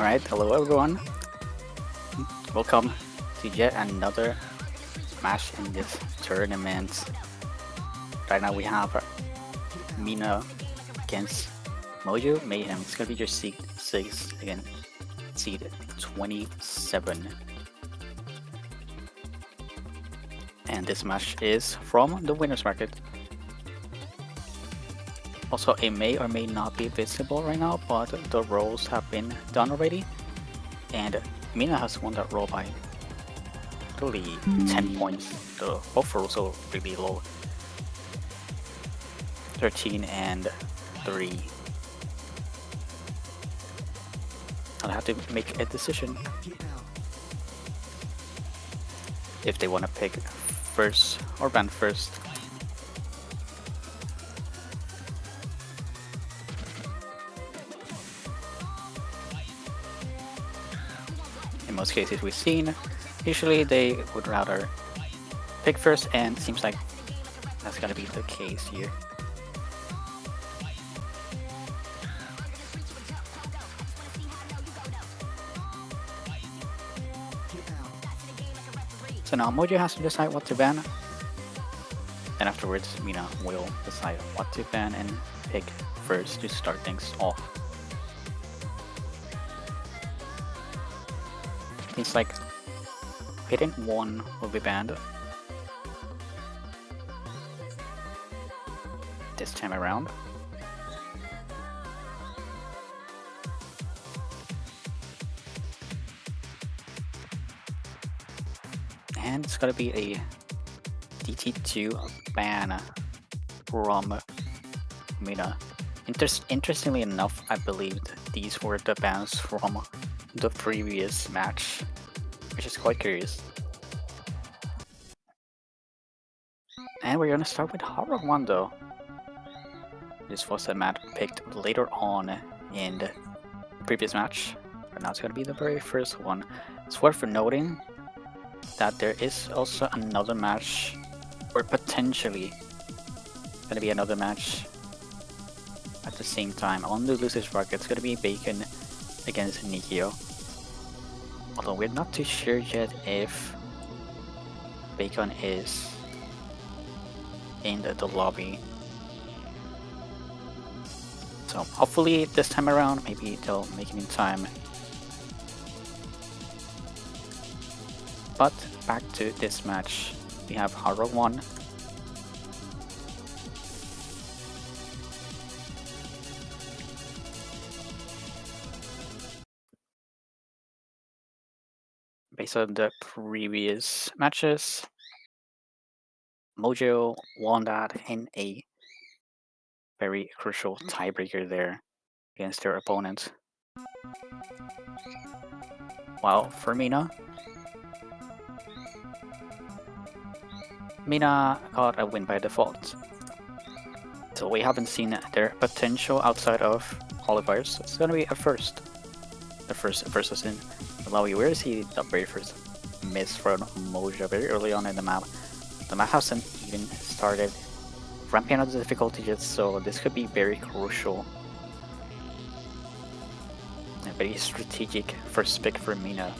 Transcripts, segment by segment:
Alright, hello everyone. Welcome to yet another match in this tournament. Right now we have miinaa against mojomahem. It's gonna be your seed 6 again, seed 27. And this match is from the winner's market. Also, it may or may not be visible right now, but the rolls have been done already. And miinaa has won that roll by totally 10 points. The both rolls are really low. 13 and 3. I'll have to make a decision if they want to pick first or ban first. In most cases we've seen, usually they would rather pick first, and it seems like that's gonna be the case here. So now Mojo has to decide what to ban, and afterwards miinaa will decide what to ban and pick first to start things off. Seems like Hidden 1 will be banned this time around. And it's gonna be a DT2 ban from miinaa. Interestingly enough, I believe these were the bans from the previous match, which is quite curious. And we're gonna start with Ro32 though. This was a map picked later on in the previous match, but now it's gonna be the very first one. It's worth noting that there is also another match, or potentially gonna be another match at the same time on the losers bracket. It's gonna be Bacon against Nikio. Although we're not too sure yet if Bacon is in the lobby. So hopefully this time around, maybe they'll make it in time. But back to this match, we have Ro32. Based on the previous matches, Mojo won that in a very crucial tiebreaker there against their opponent. While for miinaa got a win by default. So we haven't seen their potential outside of qualifiers. So it's gonna be a first. The first versus in the lobby. Where is he? The very first miss from Mojo very early on in the map. The map hasn't even started ramping up the difficulty yet, so this could be very crucial. A very strategic first pick for miinaa.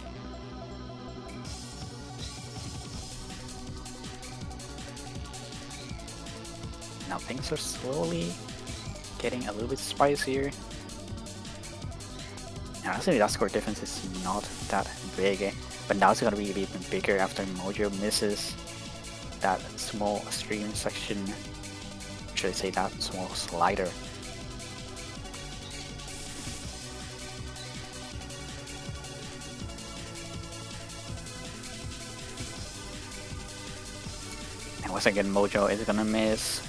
Now things are slowly getting a little bit spicier. Now, honestly, that score difference is not that big, but now it's gonna be even bigger after Mojo misses that small stream section. Should I say that small slider? And once again, Mojo is gonna miss.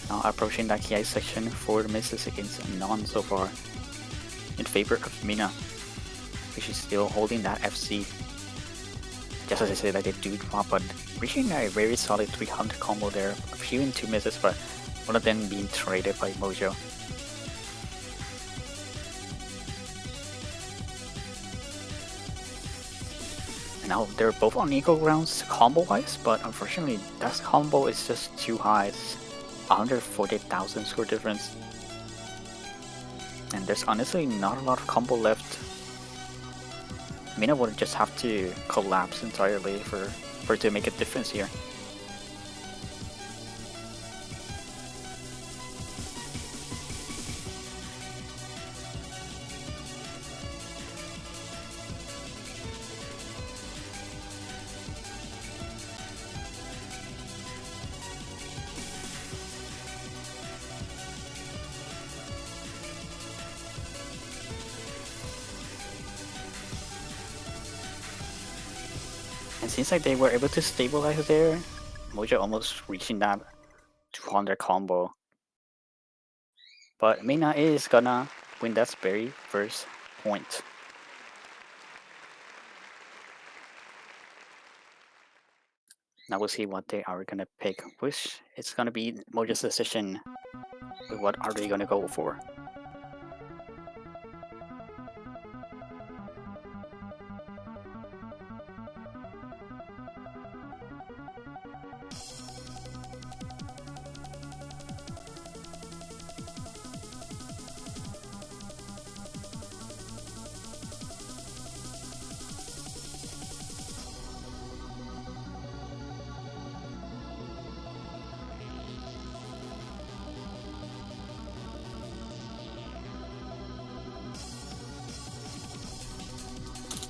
Now approaching that KI section, 4 misses against none so far in favor of miinaa, which is still holding that FC. Just as I say that they do drop, but reaching a very solid 300 combo there. A few and 2 misses, but one of them being traded by Mojo. And now they're both on equal grounds combo wise, but unfortunately that combo is just too high. It's 140,000 score difference. And there's honestly not a lot of combo left. miinaa would just have to collapse entirely for it to make a difference here. And seems like they were able to stabilize there. Mojo almost reaching that 200 combo. But miinaa is gonna win that very first point. Now we'll see what they are gonna pick. Which it's gonna be Mojo's decision. But what are they gonna go for?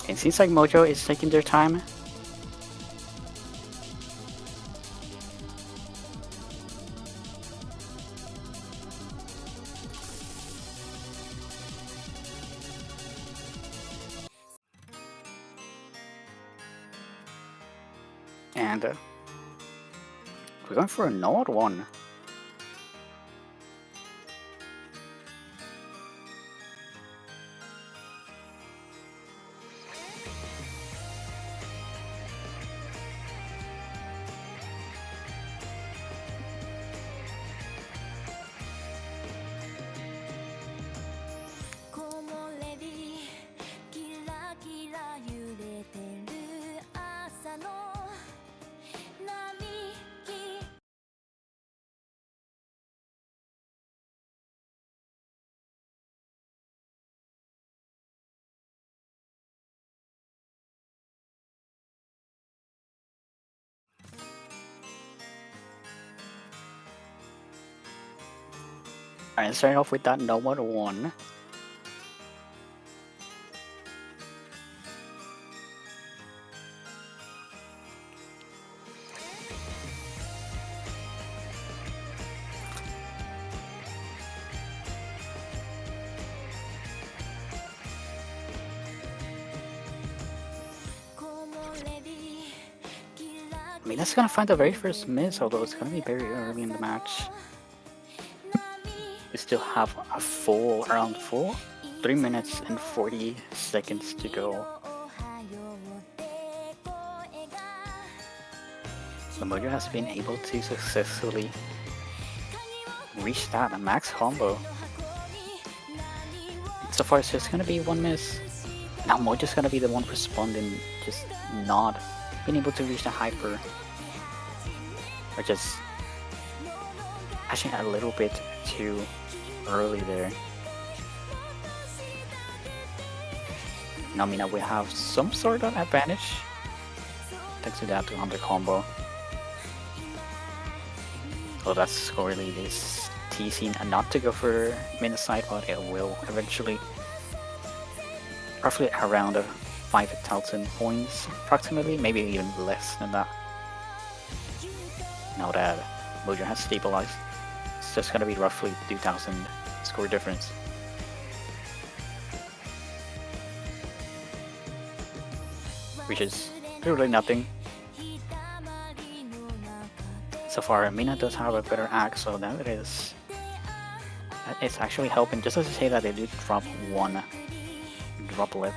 It seems like Mojo is taking their time. And we're going for a node one. Alright, starting off with that node one. I mean, that's gonna find the very first miss, although it's gonna be very early in the match. We still have a full, around 3 minutes and 40 seconds to go. So Mojo has been able to successfully reach that max combo. So far it's just gonna be one miss. Now Mojo's gonna be the one responding, just not being able to reach the hyper. Or just actually a little bit too early there. Now miinaa we have some sort of advantage thanks to that 200 combo. So that's squarely this teasing and not to go for miinaa side, but it will eventually. Roughly around 5,000 points approximately, maybe even less than that. Now that Mojo has stabilized, it's just gonna be roughly 2,000 score difference. Which is literally nothing. So far, miinaa does have a better axe, so that is... It's actually helping, just as I say that they did drop one droplet.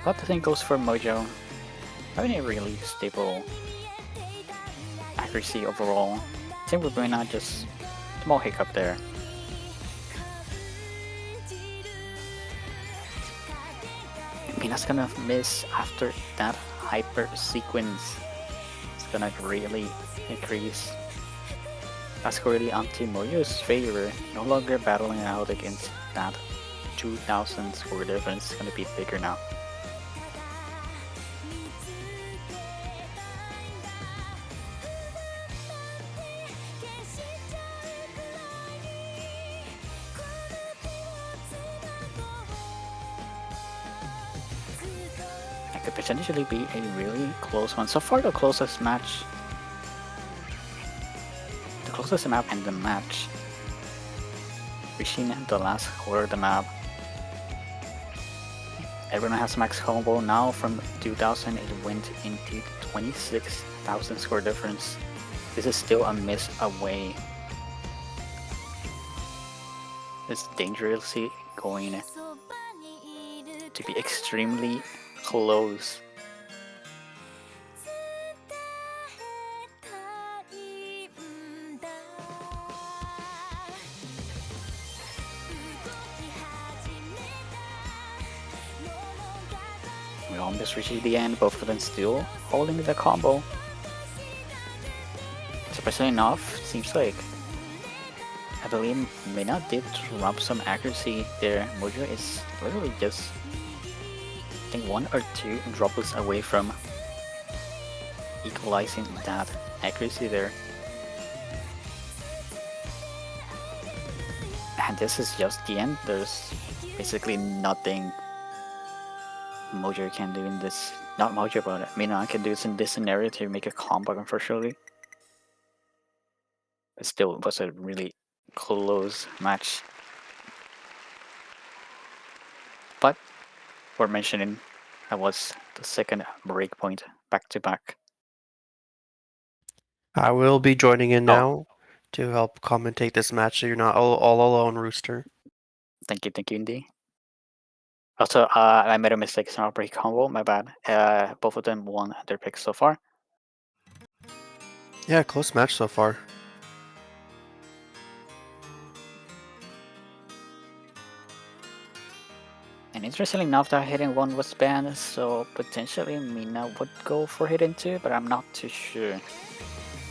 But the thing goes for Mojo, having a really stable accuracy overall. Same with miinaa, just small hiccup there. miinaa's gonna miss after that hyper sequence. It's gonna really increase That's clearly onto Mojo's favor. No longer battling out against that 2,000 score difference. It's gonna be bigger now. It could potentially be a really close one. So far, the closest match. The closest map in the match. Reaching the last quarter of the map. Everyone has max combo now. From 2000 it went into 26,000 score difference. This is still a miss away. It's dangerously going to be extremely close. We're almost reaching the end, both of them still holding the combo. Surprisingly enough, seems like I believe miinaa did drop some accuracy there. Mojo is literally just, I think, 1 or 2 droplets away from equalizing that accuracy there. And this is just the end. There's basically nothing Mojo can do in this, not Mojo, but miinaa can do this in this scenario to make a combo, unfortunately. But still, it was a really close match. But we're mentioning that was the second break point back to back. I will be joining in now to help commentate this match, so you're not all alone, Rooster. Thank you, Indy. Also, I made a mistake. It's not a break combo. My bad. Both of them won their picks so far. Yeah, close match so far. And interestingly enough, that hitting 1 was banned, so potentially miinaa would go for hitting 2, but I'm not too sure.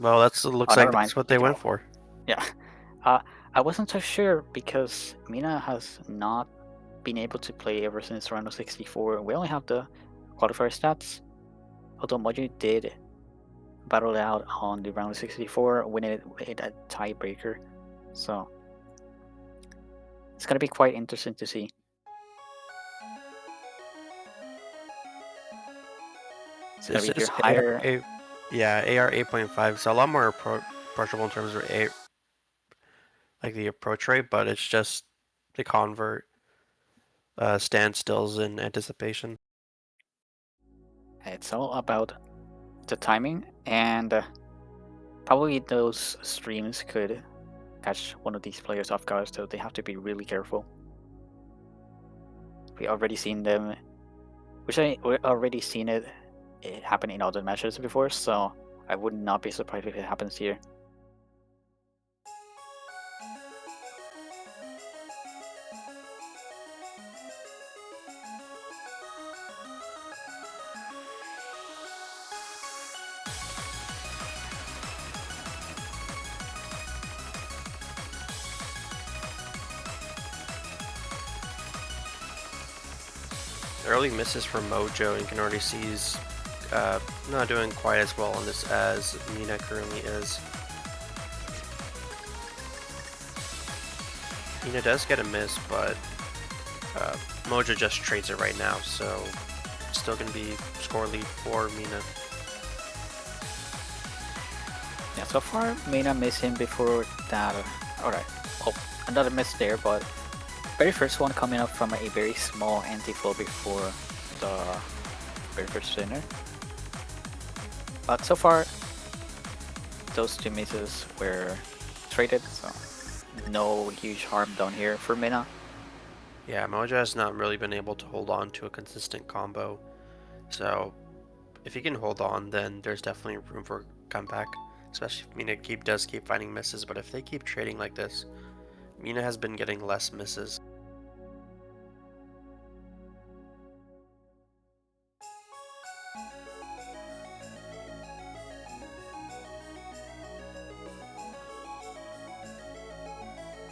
Well, looks like that's what they went for. Yeah. I wasn't so sure because miinaa has not been able to play ever since round of 64. We only have the qualifier stats. Although Mojo did battle it out on the round of 64, winning it with a tiebreaker. So it's gonna be quite interesting to see. It's gonna be your higher. AR 8.5, so a lot more approachable in terms of like the approach rate, but it's just the convert standstills in anticipation. It's all about the timing, and probably those streams could catch one of these players off guard, so they have to be really careful. We already seen them, we already seen it happen in other matches before, so I would not be surprised if it happens here. Early misses from Mojo, and you can already see he's not doing quite as well on this as miinaa currently is. miinaa does get a miss, but Mojo just trades it right now, so it's still going to be score lead for miinaa. Yeah, so far miinaa missing before that. Alright, oh, another miss there, but very first one coming up from a very small anti-flow before the very first spinner. But so far, those 2 misses were traded, so no huge harm done here for miinaa. Yeah, Mojo has not really been able to hold on to a consistent combo, so if he can hold on, then there's definitely room for comeback, especially if miinaa does keep finding misses. But if they keep trading like this, miinaa has been getting less misses.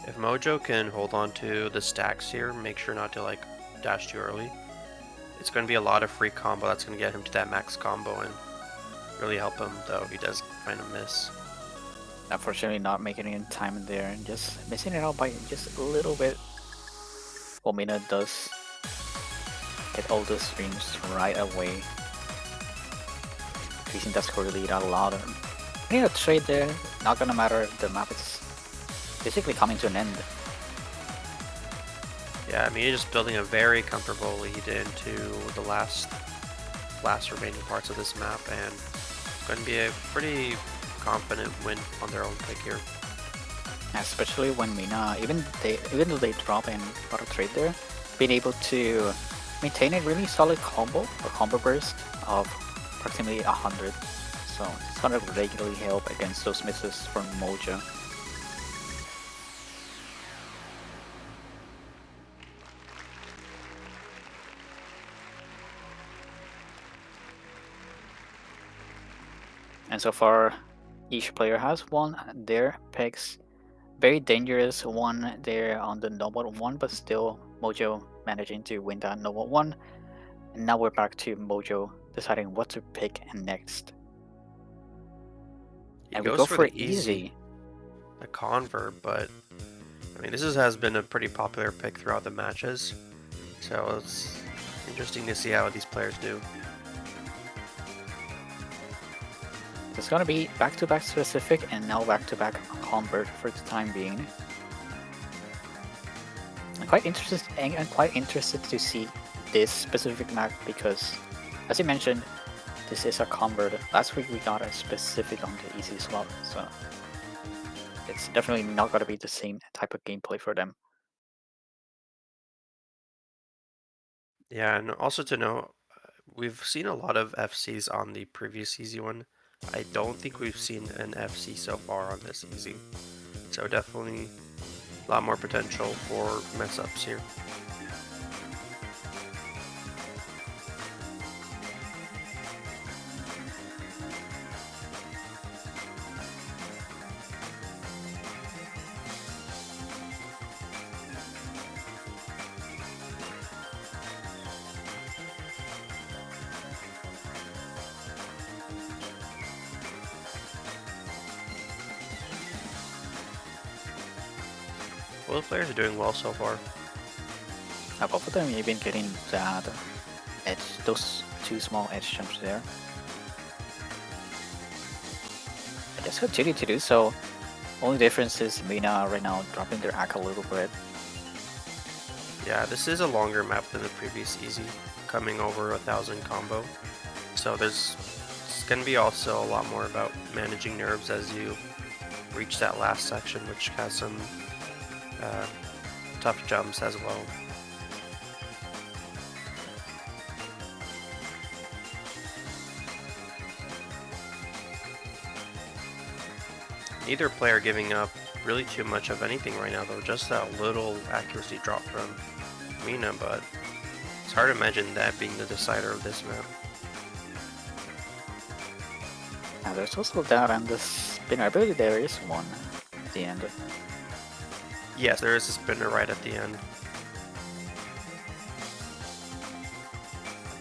If Mojo can hold on to the stacks here, make sure not to like dash too early. It's going to be a lot of free combo that's going to get him to that max combo and really help him, though if he does find a miss. Unfortunately, not making it in time in there and just missing it out by just a little bit. Well, miinaa does get all the streams right away. Increasing that score lead out a lot. I need a trade there. Not gonna matter if the map is basically coming to an end. Yeah, I mean, he's just building a very comfortable lead into the last remaining parts of this map, and it's going to be a pretty confident win on their own pick here. Especially when miinaa, even though they drop and got a trade there, being able to maintain a really solid combo or combo burst of approximately 100. So it's gonna regularly help against those misses from Mojo. And so far, each player has won their picks. Very dangerous one there on the noble one, but still Mojo managing to win that noble one. And now we're back to Mojo deciding what to pick next. And we go for easy. The convert, but I mean, this has been a pretty popular pick throughout the matches, so it's interesting to see how these players do. It's gonna be back-to-back specific and now back-to-back convert for the time being. I'm quite interested to see this specific map because, as you mentioned, this is a convert. Last week we got a specific on the easy slot, so it's definitely not gonna be the same type of gameplay for them. Yeah, and also to know, we've seen a lot of FCs on the previous easy one. I don't think we've seen an FC so far on this easy, so definitely a lot more potential for mess ups here. Both players are doing well so far. Both of them even getting that edge, those two small edge jumps there. I guess continue to do so. Only difference is miinaa right now dropping their hack a little bit. Yeah, this is a longer map than the previous easy, coming over 1,000 combo. So it's going to be also a lot more about managing nerves as you reach that last section, which has some tough jumps as well. Neither player giving up really too much of anything right now, though. Just that little accuracy drop from miinaa, but it's hard to imagine that being the decider of this map. Now there's also that on the spinner. I believe there is one at the end. Yes, there is a spinner right at the end.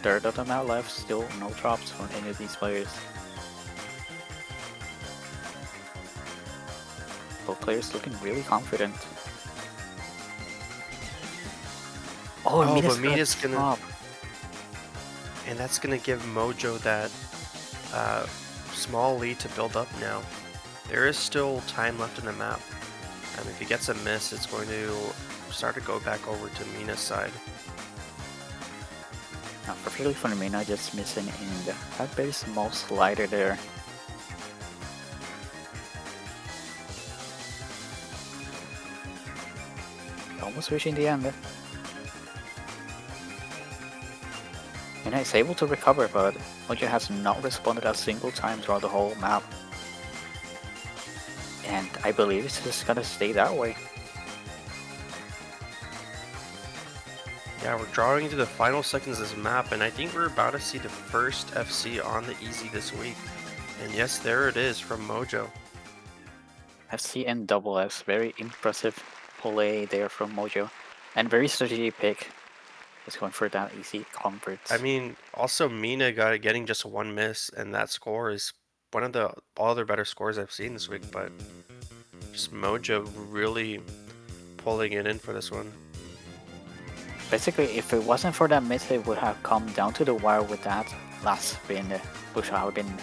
Third of the map left, still no drops from any of these players. Both players looking really confident. Oh, but miinaa's gonna drop. And that's gonna give Mojo that small lead to build up now. There is still time left in the map. And if he gets a miss, it's going to start to go back over to miinaa's side. Now, particularly for miinaa, just missing in that very small slider there. Almost reaching the end. miinaa is able to recover, but Mojo has not responded a single time throughout the whole map. And I believe it's just gonna stay that way. Yeah, we're drawing into the final seconds of this map, and I think we're about to see the first FC on the easy this week. And yes, there it is from Mojo. FC and double S, very impressive play there from Mojo. And very strategic pick. Just going for that easy I converts. mean, also miinaa getting just one miss, and that score is one of the all other better scores I've seen this week. But just Mojo really pulling it in for this one. Basically, if it wasn't for that miss, it would have come down to the wire with that last spin, which would have been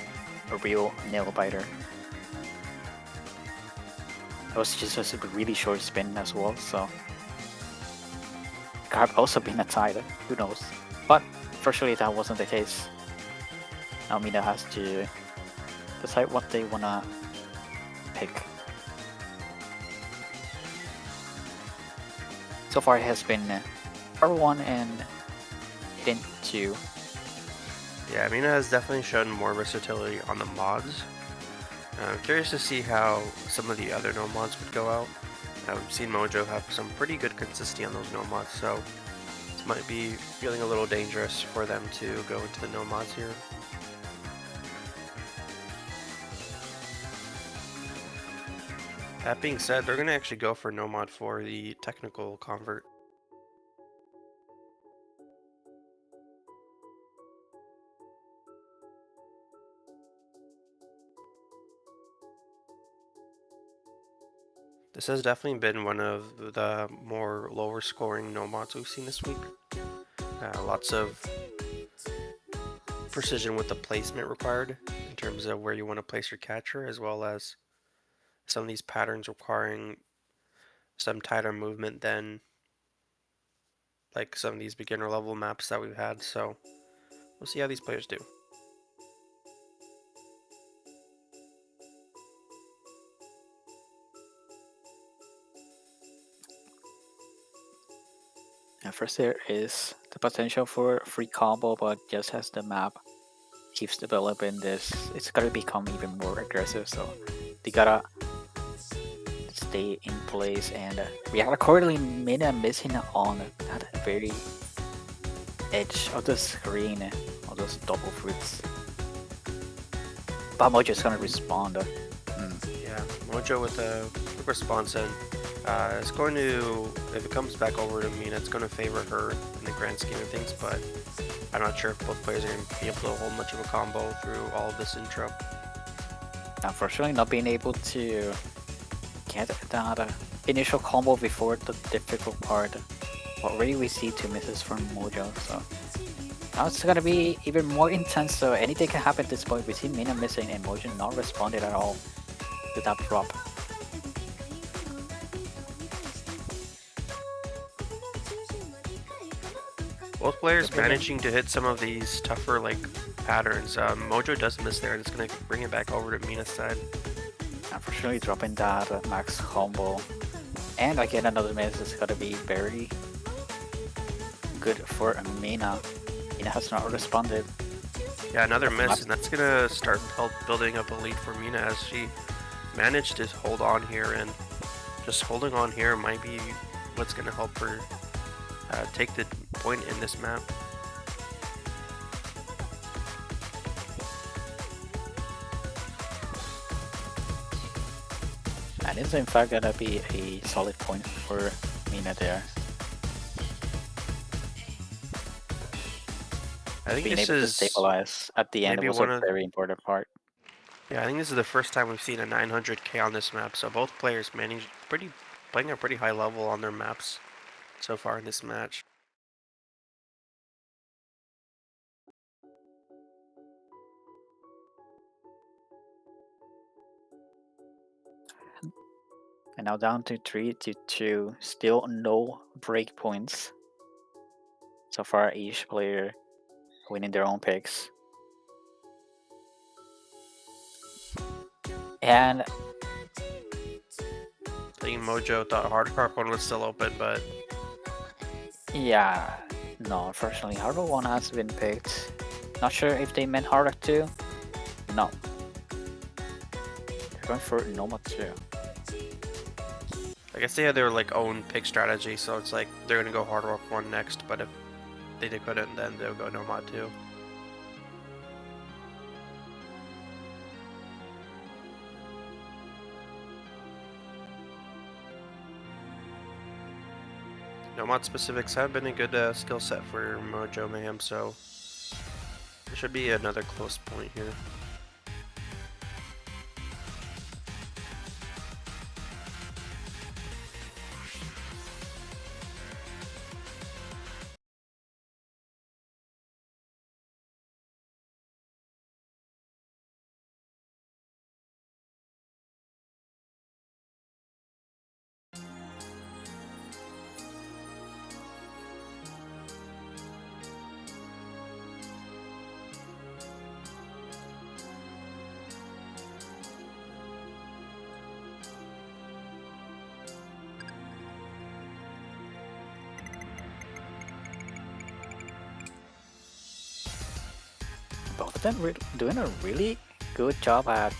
a real nail biter. It was just a really short spin as well, so it could have also been a tie, who knows. But fortunately, that wasn't the case. Now miinaa has to decide what they wanna pick. So far, it has been R1 and Hidden 2. Yeah, miinaa has definitely shown more versatility on the mods. I'm curious to see how some of the other no mods would go out. I've seen Mojo have some pretty good consistency on those no mods, so this might be feeling a little dangerous for them to go into the no mods here. That being said, they're going to actually go for no mod for the technical convert. This has definitely been one of the more lower scoring no mods we've seen this week. Lots of precision with the placement required in terms of where you want to place your catcher, as well as some of these patterns requiring some tighter movement than like some of these beginner level maps that we've had. So we'll see how these players do. And first, there is the potential for free combo, but just as the map keeps developing, it's gotta become even more aggressive. So they gotta stay in place and react accordingly. miinaa missing on that very edge of the screen of those double fruits. But Mojo's gonna respond. Yeah, Mojo with a quick response, and it's going to, if it comes back over to miinaa, it's going to favor her in the grand scheme of things, but I'm not sure if both players are going to be able to hold much of a combo through all of this intro. Unfortunately, not being able to get that initial combo before the difficult part. Already we see 2 misses from Mojo, so now it's gonna be even more intense, so anything can happen at this point. We see miinaa missing and Mojo not responded at all to that drop. Both players managing to hit some of these tougher like patterns. Mojo does miss there, and it's going to bring it back over to miinaa's side. Unfortunately, dropping that max combo and again another miss is gonna be very good for miinaa. miinaa has not responded. Yeah, another miss, and that's going to start building up a lead for miinaa as she managed to hold on here, and just holding on here might be what's going to help her take the point in this map. And it's in fact gonna be a solid point for miinaa there. I think Being this able to is stabilize at the end maybe was one a of, very important part. yeah, I think this is the first time we've seen a 900k on this map, so both players playing a pretty high level on their maps so far in this match. And now down to 3-2, still no break points. So far, each player winning their own picks. And I think Mojo thought hardcore one was still open, but yeah, no, unfortunately, Hardcore 1 has been picked. Not sure if they meant Hardcore 2. No. They're going for Noma 2. I guess they had their like own pick strategy, so it's like they're gonna go hard rock 1 next, but if they couldn't, then they'll go Nomad 2. No mod specifics have been a good skill set for mojomahem, so there should be another close point here. Both of them doing a really good job at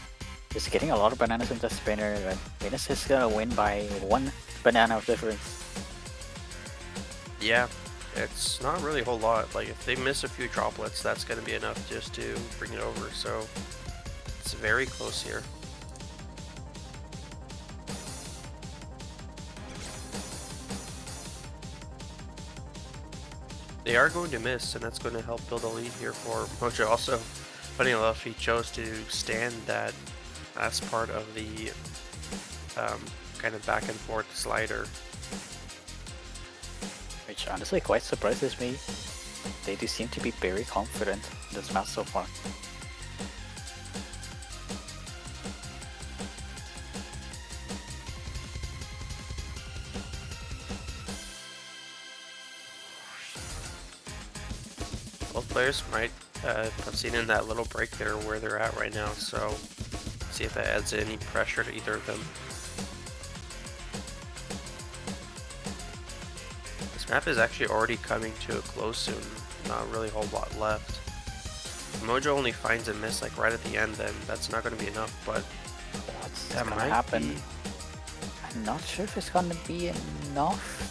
just getting a lot of bananas in the spinner, and Venus is gonna win by 1 banana of difference. Yeah, it's not really a whole lot. Like, if they miss a few droplets, that's going to be enough just to bring it over. So it's very close here. They are going to miss, and that's going to help build a lead here for Mojo. Also, funny enough, he chose to stand that as part of the kind of back and forth slider. Which honestly quite surprises me. They do seem to be very confident in this match so far. Both players might have seen in that little break there where they're at right now, so see if that adds any pressure to either of them. This map is actually already coming to a close soon, not really a whole lot left. If Mojo only finds a miss like right at the end, then that's not going to be enough, but That might happen. I'm not sure if it's gonna be enough.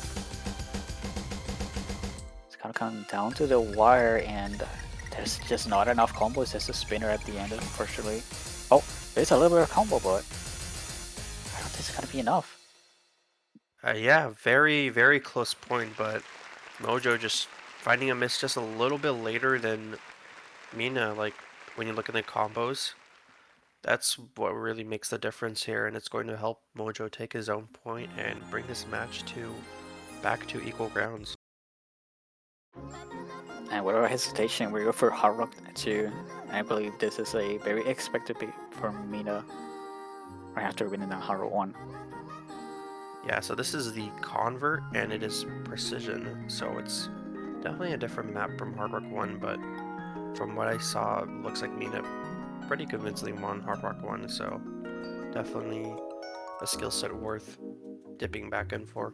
It's gonna come down to the wire, and there's just not enough combos. There's a spinner at the end, unfortunately. Oh, there's a little bit of combo, but I don't think it's gonna be enough. Yeah, very, very close point, but Mojo just finding a miss just a little bit later than miinaa. Like, when you look at the combos, that's what really makes the difference here, and it's going to help Mojo take his own point and bring this match back to equal grounds. And without hesitation, we go for Ro32. I believe this is a very expected pick for miinaa right after winning the Ro1. Yeah, so this is the convert, and it is precision, so it's definitely a different map from Hard Rock 1, but from what I saw, it looks like miinaa pretty convincingly won Hard Rock 1, so definitely a skill set worth dipping back in for.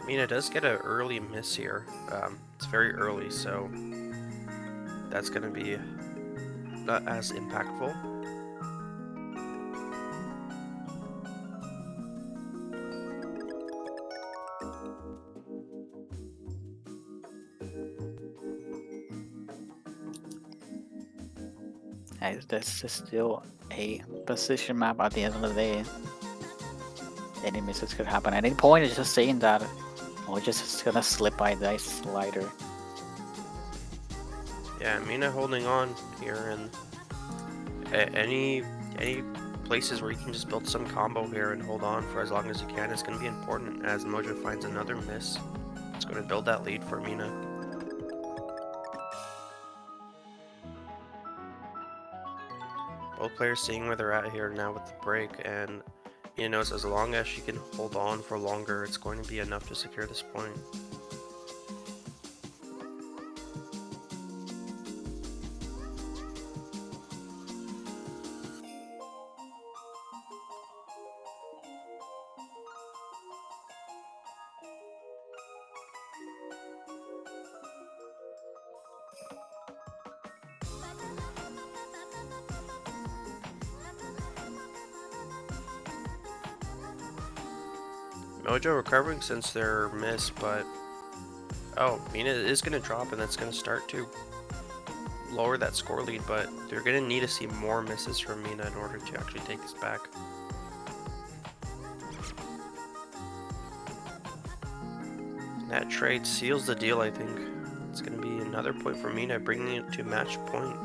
miinaa does get an early miss here. It's very early, so that's going to be not as impactful. This is still a position map at the end of the day. Any misses could happen at any point. It's just saying that we're just gonna slip by the slider. Yeah, miinaa holding on here, and any places where you can just build some combo here and hold on for as long as you can is going to be important. As Mojo finds another miss, it's going to build that lead for miinaa. Both players seeing where they're at here now with the break, and miinaa knows as long as she can hold on for longer, it's going to be enough to secure this point. Mojo recovering since their miss, but oh, miinaa is going to drop, and that's going to start to lower that score lead, but they're going to need to see more misses from miinaa in order to actually take this back. That trade seals the deal, I think. It's going to be another point for miinaa, bringing it to match point.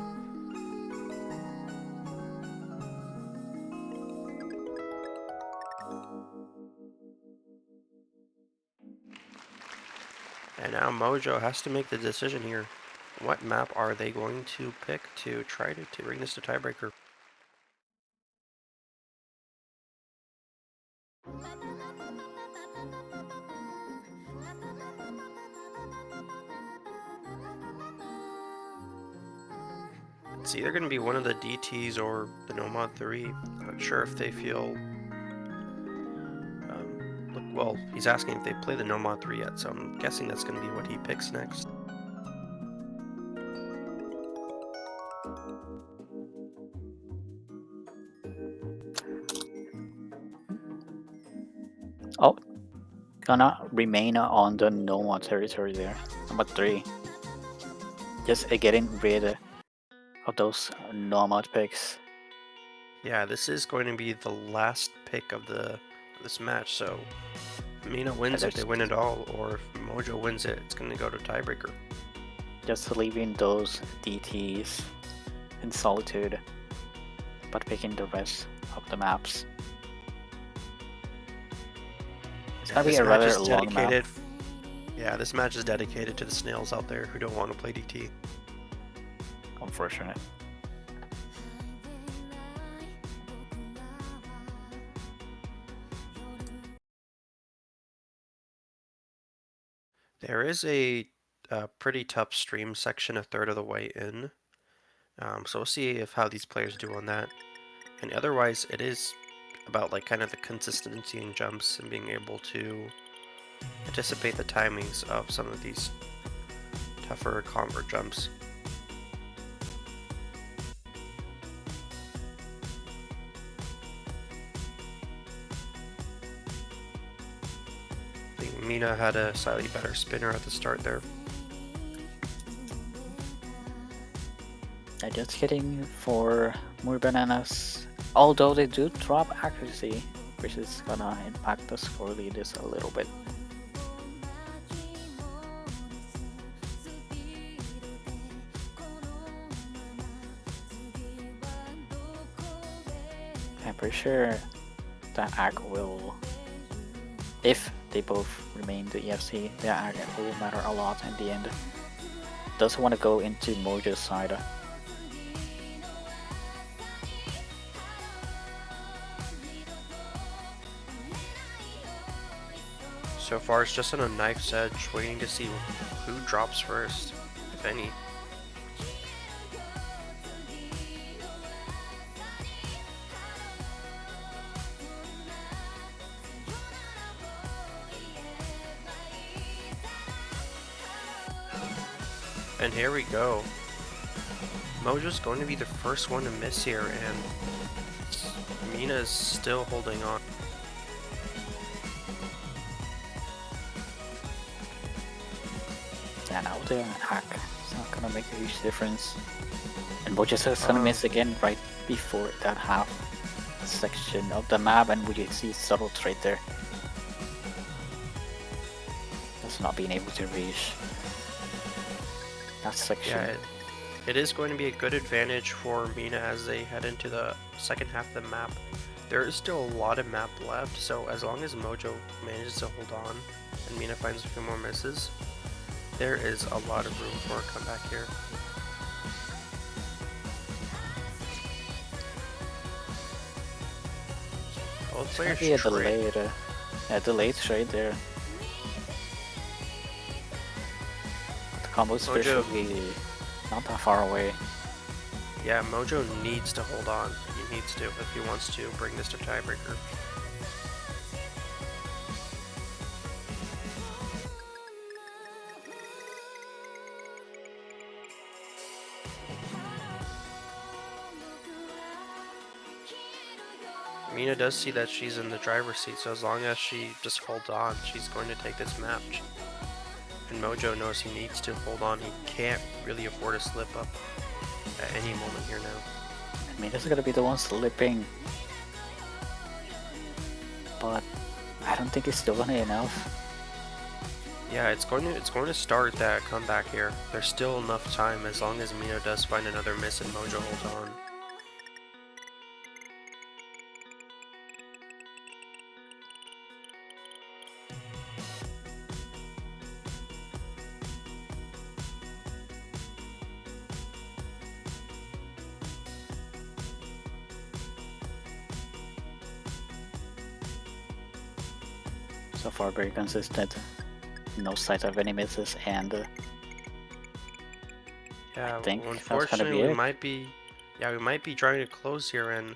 And now Mojo has to make the decision here. What map are they going to pick to try to bring this to tiebreaker? It's either going to be one of the DTs or the No Mod 3. Not sure if they feel... well, he's asking if they play the No Mod 3 yet, so I'm guessing that's going to be what he picks next. Oh, gonna remain on the no mod territory there. Number 3. Just getting rid of those no mod picks. Yeah, this is going to be the last pick of this match, so if miinaa wins it, they win it all, or if Mojo wins it, it's going to go to tiebreaker. Just leaving those DTs in solitude, but picking the rest of the maps. It's gonna be a rather long map. Yeah, this match is dedicated to the snails out there who don't want to play DT. Unfortunate. There is a pretty tough stream section a third of the way in, so we'll see how these players do on that. And otherwise, it is about like kind of the consistency in jumps and being able to anticipate the timings of some of these tougher convert jumps. I think miinaa had a slightly better spinner at the start there. I'm just hitting for more bananas, although they do drop accuracy, which is gonna impact the score lead just a little bit. I'm pretty sure that ag will, if they both remain the EFC, that ag will matter a lot in the end. Doesn't want to go into Mojo's side. So far, it's just on a knife's edge, waiting to see who drops first, if any. And here we go. Mojo's going to be the first one to miss here, and miinaa is still holding on. Yeah, now the hack is not gonna make a huge difference. And Mojo's just gonna miss again right before that half section of the map, and we see subtle trade there. Just not being able to reach that section. Yeah, it is going to be a good advantage for miinaa as they head into the second half of the map. There is still a lot of map left, so as long as Mojo manages to hold on and miinaa finds a few more misses, there is a lot of room for a comeback here. Both players Maybe a delayed trade there. The combo's especially not that far away. Yeah, Mojo needs to hold on. He needs to if he wants to bring this to tiebreaker. Miina does see that she's in the driver's seat, so as long as she just holds on, she's going to take this match. And Mojo knows he needs to hold on. He can't really afford to slip up at any moment here now. I mean, this is gonna be the one slipping, but I don't think it's still gonna be enough. Yeah, it's going to start that comeback here. There's still enough time as long as Miina does find another miss and Mojo holds on. So far, very consistent. No sight of any misses, and Yeah, I think well, that's gonna unfortunately be we it. might be trying to close here, and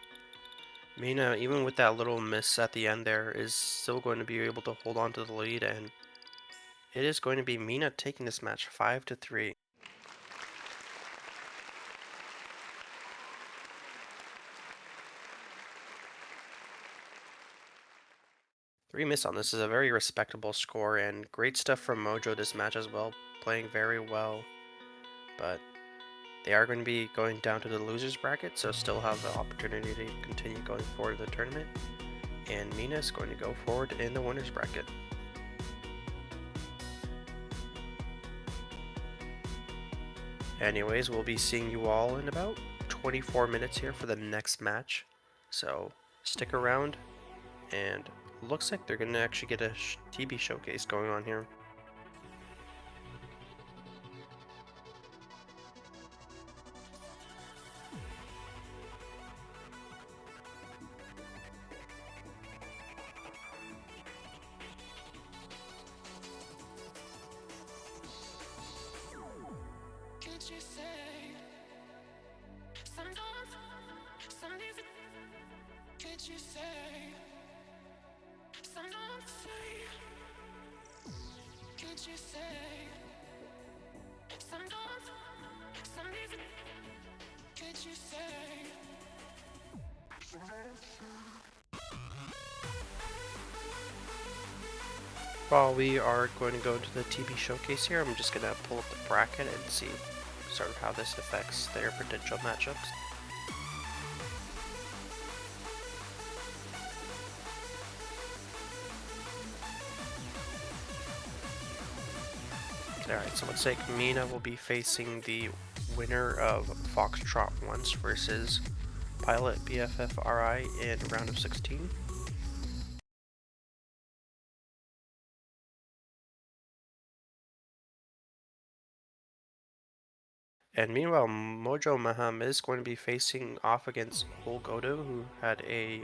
Miina, even with that little miss at the end there, is still going to be able to hold on to the lead, and it is going to be Miina taking this match 5-3. 3 miss on this is a very respectable score, and great stuff from Mojo this match as well, playing very well. But they are going to be going down to the losers bracket, so still have the opportunity to continue going forward in the tournament. And Miina is going to go forward in the winners bracket. Anyways, we'll be seeing you all in about 24 minutes here for the next match. So stick around, and looks like they're going to actually get a TB showcase going on here. While we are going to go into the TB showcase here, I'm just going to pull up the bracket and see sort of how this affects their potential matchups. Alright, so looks like Miina will be facing the winner of Foxtrot Once versus Pilot BFFRI in round of 16. And meanwhile, mojomahem is going to be facing off against Godo, who had a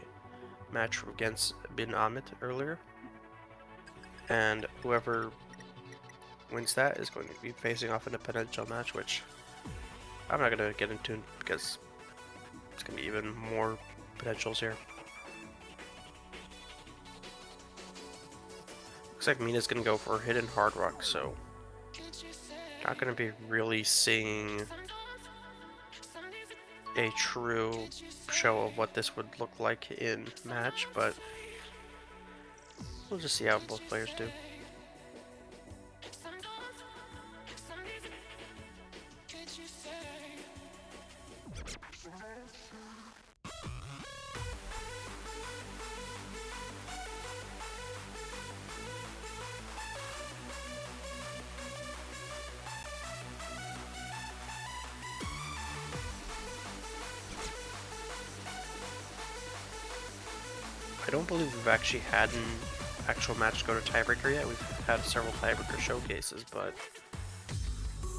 match against Bin Amit earlier. And whoever wins that is going to be facing off in a potential match, which I'm not going to get into because it's going to be even more potentials here. Looks like Mina's going to go for Hidden Hard Rock, so not going to be really seeing a true show of what this would look like in match, but we'll just see how both players do. I don't believe we've actually had an actual match go to tiebreaker yet. We've had several tiebreaker showcases, but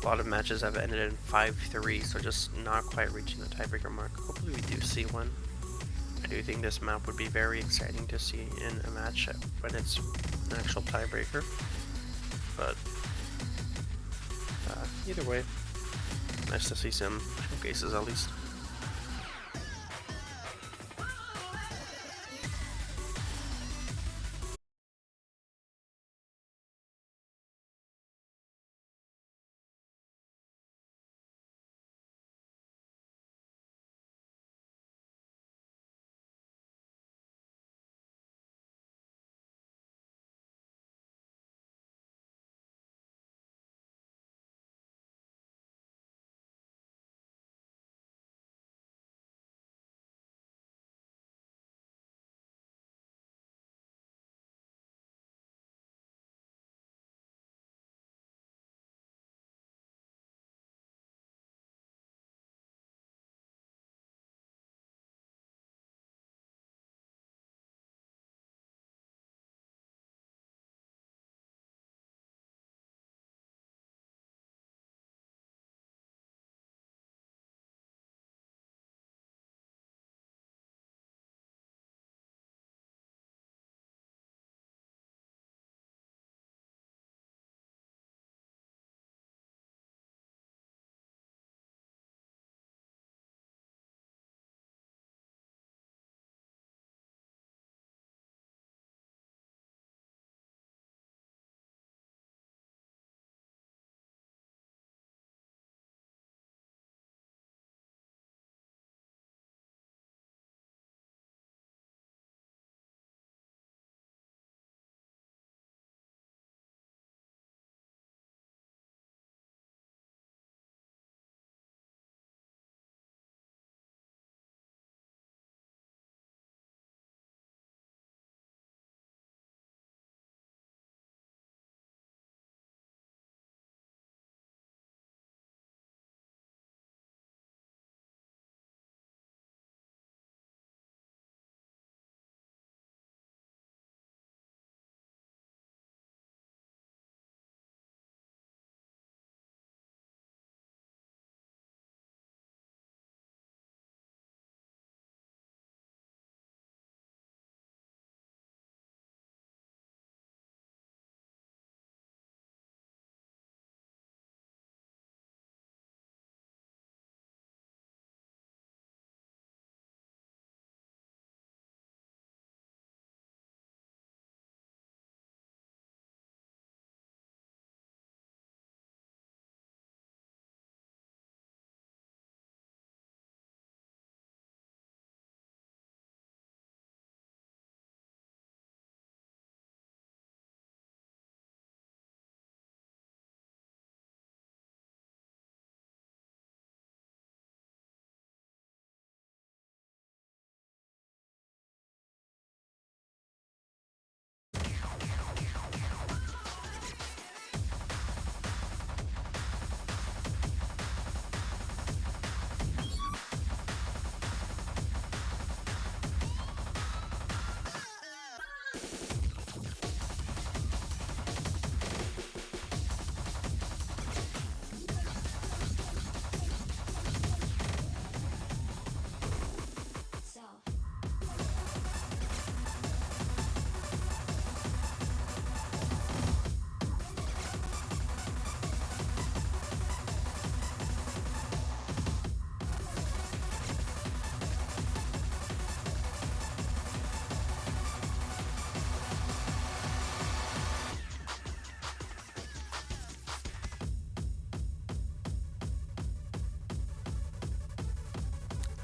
a lot of matches have ended in 5-3, so just not quite reaching the tiebreaker mark. Hopefully we do see one. I do think this map would be very exciting to see in a match when it's an actual tiebreaker, but either way, nice to see some showcases at least.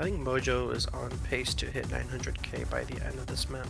I think Mojo is on pace to hit 900k by the end of this map.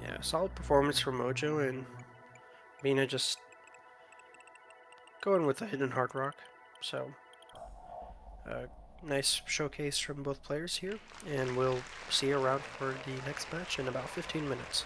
Yeah, solid performance from Mojo, and miinaa just going with the hidden hard rock. So, nice showcase from both players here, and we'll see you around for the next match in about 15 minutes.